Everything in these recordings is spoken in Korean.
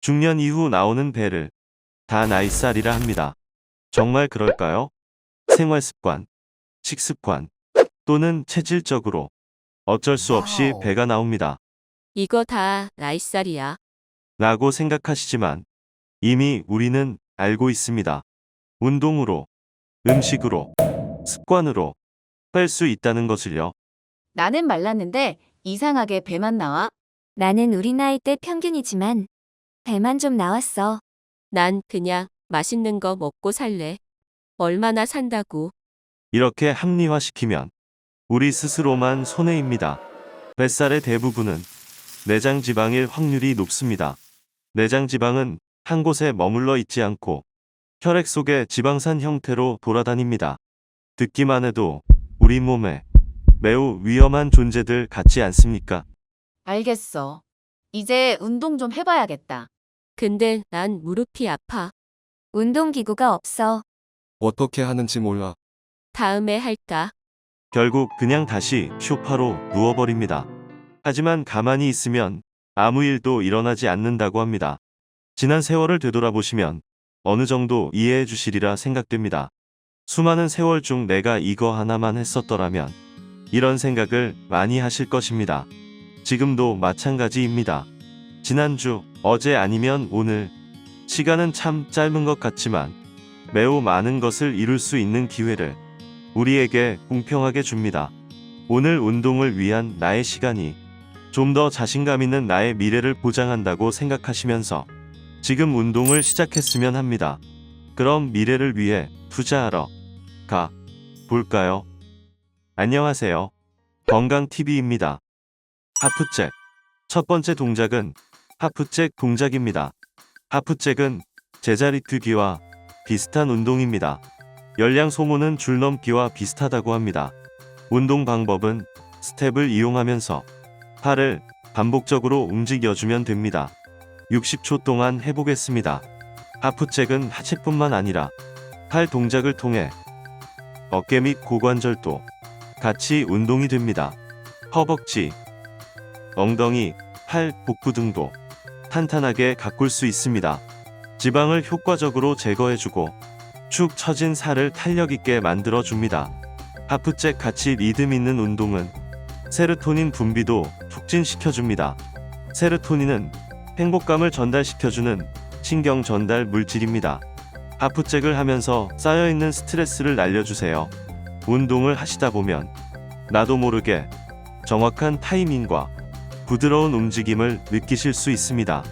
중년 이후 나오는 배를 다 나이살이라 합니다. 정말 그럴까요? 생활 습관, 식습관 또는 체질적으로 어쩔 수 없이 와우. 배가 나옵니다. 이거 다 나이살이야. 라고 생각하시지만 이미 우리는 알고 있습니다. 운동으로, 음식으로, 습관으로 뺄 수 있다는 것을요. 나는 말랐는데 이상하게 배만 나와. 나는 우리 나이 때 평균이지만 배만 좀 나왔어. 난 그냥 맛있는 거 먹고 살래. 얼마나 산다고. 이렇게 합리화시키면 우리 스스로만 손해입니다. 뱃살의 대부분은 내장 지방일 확률이 높습니다. 내장 지방은 한 곳에 머물러 있지 않고 혈액 속의 지방산 형태로 돌아다닙니다. 듣기만 해도 우리 몸에 매우 위험한 존재들 같지 않습니까? 알겠어. 이제 운동 좀 해봐야겠다. 근데 난 무릎이 아파. 운동기구가 없어. 어떻게 하는지 몰라. 다음에 할까? 결국 그냥 다시 쇼파로 누워버립니다. 하지만 가만히 있으면 아무 일도 일어나지 않는다고 합니다. 지난 세월을 되돌아보시면 어느 정도 이해해 주시리라 생각됩니다. 수많은 세월 중 내가 이거 하나만 했었더라면 이런 생각을 많이 하실 것입니다. 지금도 마찬가지입니다. 지난주, 어제 아니면 오늘 시간은 참 짧은 것 같지만 매우 많은 것을 이룰 수 있는 기회를 우리에게 공평하게 줍니다. 오늘 운동을 위한 나의 시간이 좀 더 자신감 있는 나의 미래를 보장한다고 생각하시면서 지금 운동을 시작했으면 합니다. 그럼 미래를 위해 투자하러 가 볼까요? 안녕하세요. 건강TV입니다. 하프잭. 첫 번째 동작은 하프잭 동작입니다. 하프잭은 제자리 뛰기와 비슷한 운동입니다. 열량 소모는 줄넘기와 비슷하다고 합니다. 운동 방법은 스텝을 이용하면서 팔을 반복적으로 움직여주면 됩니다. 60초 동안 해보겠습니다. 하프잭은 하체뿐만 아니라 팔 동작을 통해 어깨 및 고관절도 같이 운동이 됩니다. 허벅지, 엉덩이, 팔, 복부 등도 탄탄하게 가꿀 수 있습니다. 지방을 효과적으로 제거해주고 축 처진 살을 탄력 있게 만들어줍니다. 하프잭 같이 리듬 있는 운동은 세로토닌 분비도 촉진시켜줍니다. 세로토닌은 행복감을 전달시켜주는 신경 전달 물질입니다. 하프잭을 하면서 쌓여있는 스트레스를 날려주세요. 운동을 하시다 보면 나도 모르게 정확한 타이밍과 부드러운 움직임을 느끼실 수 있습니다.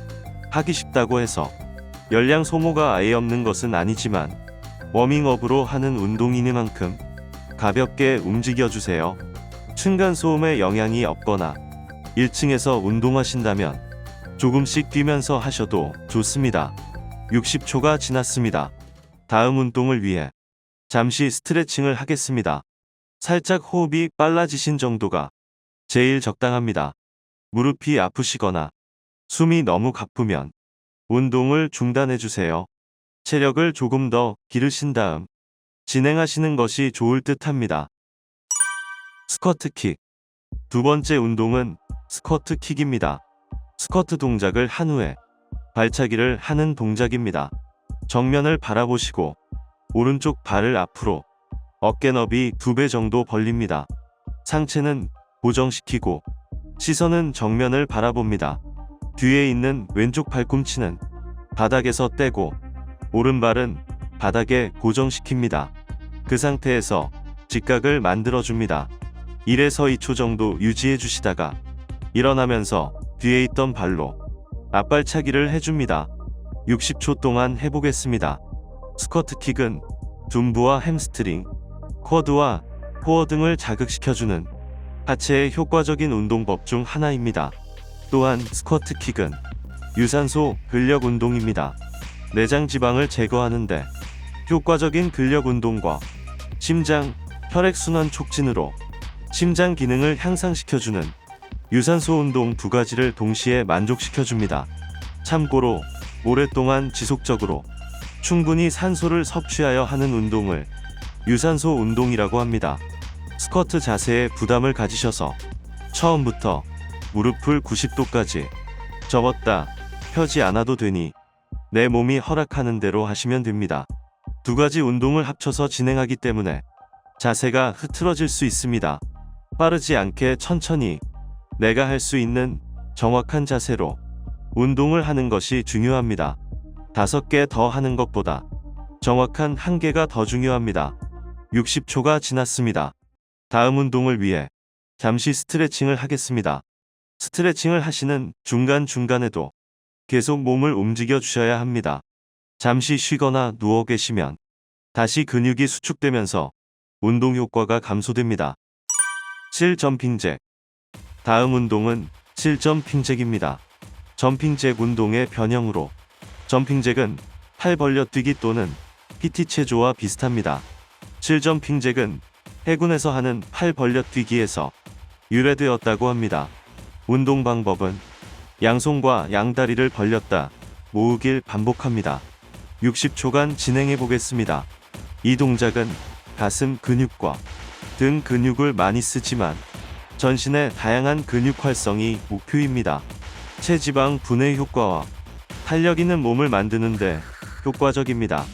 하기 쉽다고 해서 열량 소모가 아예 없는 것은 아니지만 워밍업으로 하는 운동이니만큼 가볍게 움직여주세요. 층간소음에 영향이 없거나 1층에서 운동하신다면 조금씩 뛰면서 하셔도 좋습니다. 60초가 지났습니다. 다음 운동을 위해 잠시 스트레칭을 하겠습니다. 살짝 호흡이 빨라지신 정도가 제일 적당합니다. 무릎이 아프시거나 숨이 너무 가쁘면 운동을 중단해주세요. 체력을 조금 더 기르신 다음 진행하시는 것이 좋을 듯 합니다. 스쿼트 킥. 두 번째 운동은 스쿼트 킥입니다. 스쿼트 동작을 한 후에 발차기를 하는 동작입니다. 정면을 바라보시고 오른쪽 발을 앞으로 어깨 너비 2배 정도 벌립니다. 상체는 고정시키고 시선은 정면을 바라봅니다. 뒤에 있는 왼쪽 팔꿈치는 바닥에서 떼고 오른발은 바닥에 고정시킵니다. 그 상태에서 직각을 만들어줍니다. 1에서 2초 정도 유지해 주시다가 일어나면서 뒤에 있던 발로 앞발차기를 해줍니다. 60초 동안 해보겠습니다. 스쿼트 킥은 둔부와 햄스트링, 쿼드와 코어 등을 자극시켜주는 하체의 효과적인 운동법 중 하나입니다. 또한 스쿼트 킥은 유산소 근력 운동입니다. 내장 지방을 제거하는데 효과적인 근력 운동과 심장, 혈액순환 촉진으로 심장 기능을 향상시켜주는 유산소 운동 두 가지를 동시에 만족시켜줍니다. 참고로 오랫동안 지속적으로 충분히 산소를 섭취하여 하는 운동을 유산소 운동이라고 합니다. 스쿼트 자세에 부담을 가지셔서 처음부터 무릎을 90도까지 접었다 펴지 않아도 되니 내 몸이 허락하는 대로 하시면 됩니다. 두 가지 운동을 합쳐서 진행하기 때문에 자세가 흐트러질 수 있습니다. 빠르지 않게 천천히 내가 할 수 있는 정확한 자세로 운동을 하는 것이 중요합니다. 5개 더 하는 것보다 정확한 1개가 더 중요합니다. 60초가 지났습니다. 다음 운동을 위해 잠시 스트레칭을 하겠습니다. 스트레칭을 하시는 중간중간에도 계속 몸을 움직여 주셔야 합니다. 잠시 쉬거나 누워 계시면 다시 근육이 수축되면서 운동 효과가 감소됩니다. 7점핑잭. 다음 운동은 7점핑잭입니다. 점핑잭 운동의 변형으로 점핑잭은 팔 벌려 뛰기 또는 PT 체조와 비슷합니다. 7점핑잭은 해군에서 하는 팔 벌려 뛰기에서 유래되었다고 합니다. 운동 방법은 양손과 양다리를 벌렸다 모으길 반복합니다. 60초간 진행해 보겠습니다. 이 동작은 가슴 근육과 등 근육을 많이 쓰지만 전신의 다양한 근육 활성이 목표입니다. 체지방 분해 효과와 탄력 있는 몸을 만드는데 효과적입니다.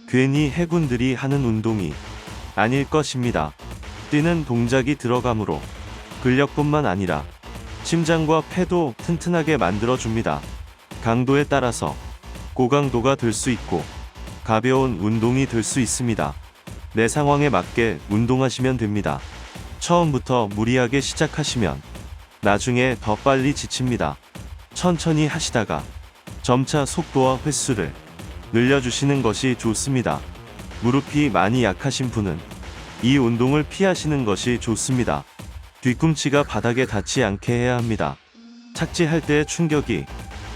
괜히 해군들이 하는 운동이 아닐 것입니다. 뛰는 동작이 들어가므로 근력뿐만 아니라 심장과 폐도 튼튼하게 만들어줍니다. 강도에 따라서 고강도가 될 수 있고 가벼운 운동이 될 수 있습니다. 내 상황에 맞게 운동하시면 됩니다. 처음부터 무리하게 시작하시면 나중에 더 빨리 지칩니다. 천천히 하시다가 점차 속도와 횟수를 늘려주시는 것이 좋습니다. 무릎이 많이 약하신 분은 이 운동을 피하시는 것이 좋습니다. 뒤꿈치가 바닥에 닿지 않게 해야 합니다. 착지할 때의 충격이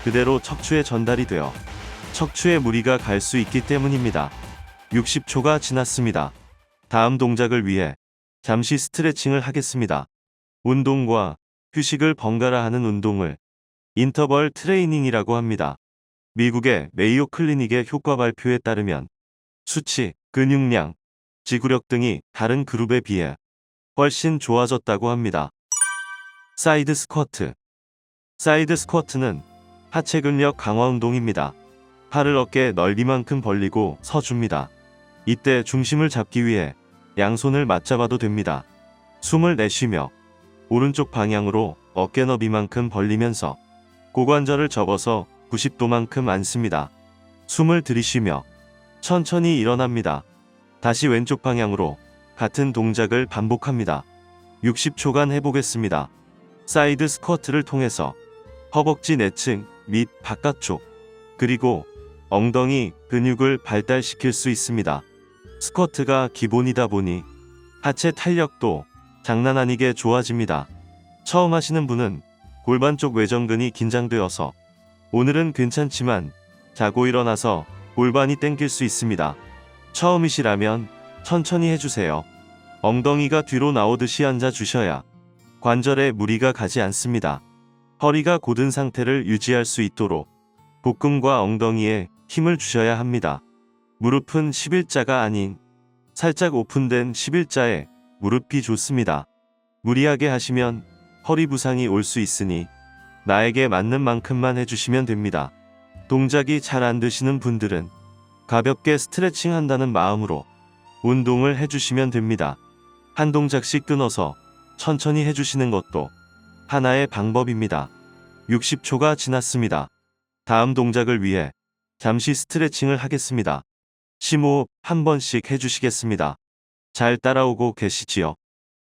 그대로 척추에 전달이 되어 척추에 무리가 갈 수 있기 때문입니다. 60초가 지났습니다. 다음 동작을 위해 잠시 스트레칭을 하겠습니다. 운동과 휴식을 번갈아 하는 운동을 인터벌 트레이닝이라고 합니다. 미국의 메이오 클리닉의 효과 발표에 따르면 수치, 근육량, 지구력 등이 다른 그룹에 비해 훨씬 좋아졌다고 합니다. 사이드 스쿼트. 사이드 스쿼트는 하체 근력 강화 운동입니다. 팔을 어깨 넓이만큼 벌리고 서줍니다. 이때 중심을 잡기 위해 양손을 맞잡아도 됩니다. 숨을 내쉬며 오른쪽 방향으로 어깨 너비만큼 벌리면서 고관절을 접어서 90도만큼 앉습니다. 숨을 들이쉬며 천천히 일어납니다. 다시 왼쪽 방향으로 같은 동작을 반복합니다. 60초간 해보겠습니다. 사이드 스쿼트를 통해서 허벅지 내층 및 바깥쪽 그리고 엉덩이 근육을 발달시킬 수 있습니다. 스쿼트가 기본이다 보니 하체 탄력도 장난 아니게 좋아집니다. 처음 하시는 분은 골반 쪽 외전근이 긴장되어서 오늘은 괜찮지만 자고 일어나서 골반이 땡길 수 있습니다. 처음이시라면 천천히 해주세요. 엉덩이가 뒤로 나오듯이 앉아주셔야 관절에 무리가 가지 않습니다. 허리가 곧은 상태를 유지할 수 있도록 복근과 엉덩이에 힘을 주셔야 합니다. 무릎은 11자가 아닌 살짝 오픈된 11자에 무릎이 좋습니다. 무리하게 하시면 허리 부상이 올 수 있으니 나에게 맞는 만큼만 해주시면 됩니다. 동작이 잘 안 되시는 분들은 가볍게 스트레칭 한다는 마음으로 운동을 해주시면 됩니다. 한 동작씩 끊어서 천천히 해주시는 것도 하나의 방법입니다. 60초가 지났습니다. 다음 동작을 위해 잠시 스트레칭을 하겠습니다. 심호흡 한 번씩 해주시겠습니다. 잘 따라오고 계시지요?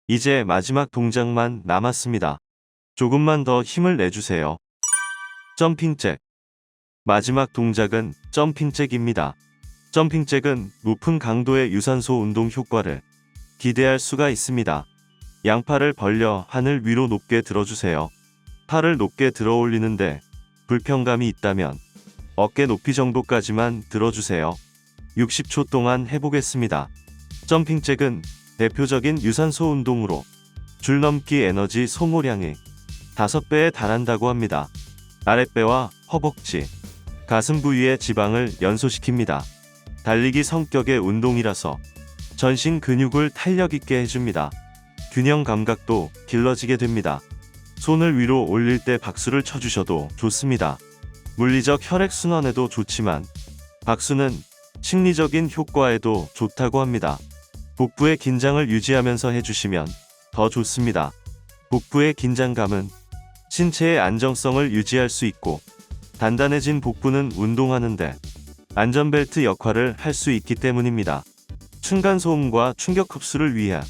이제 마지막 동작만 남았습니다. 조금만 더 힘을 내주세요. 점핑잭. 마지막 동작은 점핑잭입니다. 점핑잭은 높은 강도의 유산소 운동 효과를 기대할 수가 있습니다. 양팔을 벌려 하늘 위로 높게 들어주세요. 팔을 높게 들어 올리는데 불편감이 있다면 어깨 높이 정도까지만 들어주세요. 60초 동안 해보겠습니다. 점핑잭은 대표적인 유산소 운동으로 줄넘기 에너지 소모량의 5배에 달한다고 합니다. 아랫배와 허벅지, 가슴 부위의 지방을 연소시킵니다. 달리기 성격의 운동이라서 전신 근육을 탄력 있게 해줍니다. 균형 감각도 길러지게 됩니다. 손을 위로 올릴 때 박수를 쳐주셔도 좋습니다. 물리적 혈액순환에도 좋지만 박수는 심리적인 효과에도 좋다고 합니다. 복부의 긴장을 유지하면서 해주시면 더 좋습니다. 복부의 긴장감은 신체의 안정성을 유지할 수 있고 단단해진 복부는 운동하는데 안전벨트 역할을 할 수 있기 때문입니다. 층간소음과 충격 흡수를 위해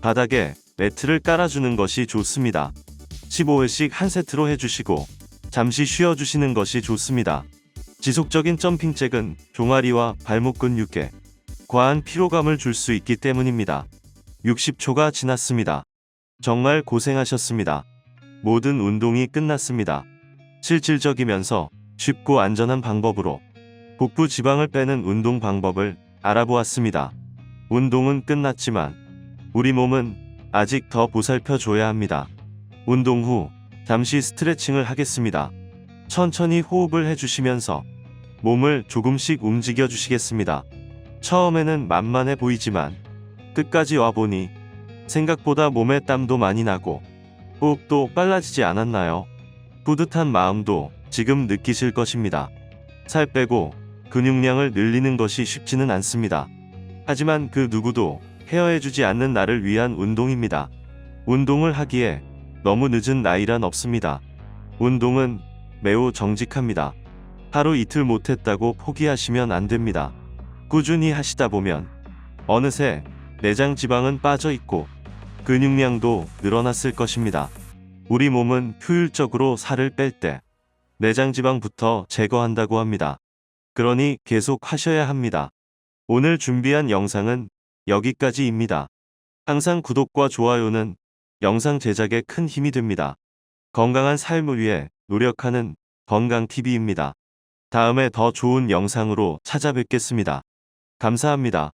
바닥에 매트를 깔아주는 것이 좋습니다. 15회씩 한 세트로 해주시고 잠시 쉬어주시는 것이 좋습니다. 지속적인 점핑잭은 종아리와 발목 근육에 과한 피로감을 줄 수 있기 때문입니다. 60초가 지났습니다. 정말 고생하셨습니다. 모든 운동이 끝났습니다. 실질적이면서 쉽고 안전한 방법으로 복부 지방을 빼는 운동 방법을 알아보았습니다. 운동은 끝났지만 우리 몸은 아직 더 보살펴줘야 합니다. 운동 후 잠시 스트레칭을 하겠습니다. 천천히 호흡을 해주시면서 몸을 조금씩 움직여 주시겠습니다. 처음에는 만만해 보이지만 끝까지 와보니 생각보다 몸에 땀도 많이 나고 호흡도 빨라지지 않았나요? 뿌듯한 마음도 지금 느끼실 것입니다. 살 빼고 근육량을 늘리는 것이 쉽지는 않습니다. 하지만 그 누구도 헤어해주지 않는 나를 위한 운동입니다. 운동을 하기에 너무 늦은 나이란 없습니다. 운동은 매우 정직합니다. 하루 이틀 못했다고 포기하시면 안 됩니다. 꾸준히 하시다 보면 어느새 내장 지방은 빠져 있고 근육량도 늘어났을 것입니다. 우리 몸은 효율적으로 살을 뺄 때 내장 지방부터 제거한다고 합니다. 그러니 계속 하셔야 합니다. 오늘 준비한 영상은 여기까지입니다. 항상 구독과 좋아요는 영상 제작에 큰 힘이 됩니다. 건강한 삶을 위해 노력하는 건강TV입니다. 다음에 더 좋은 영상으로 찾아뵙겠습니다. 감사합니다.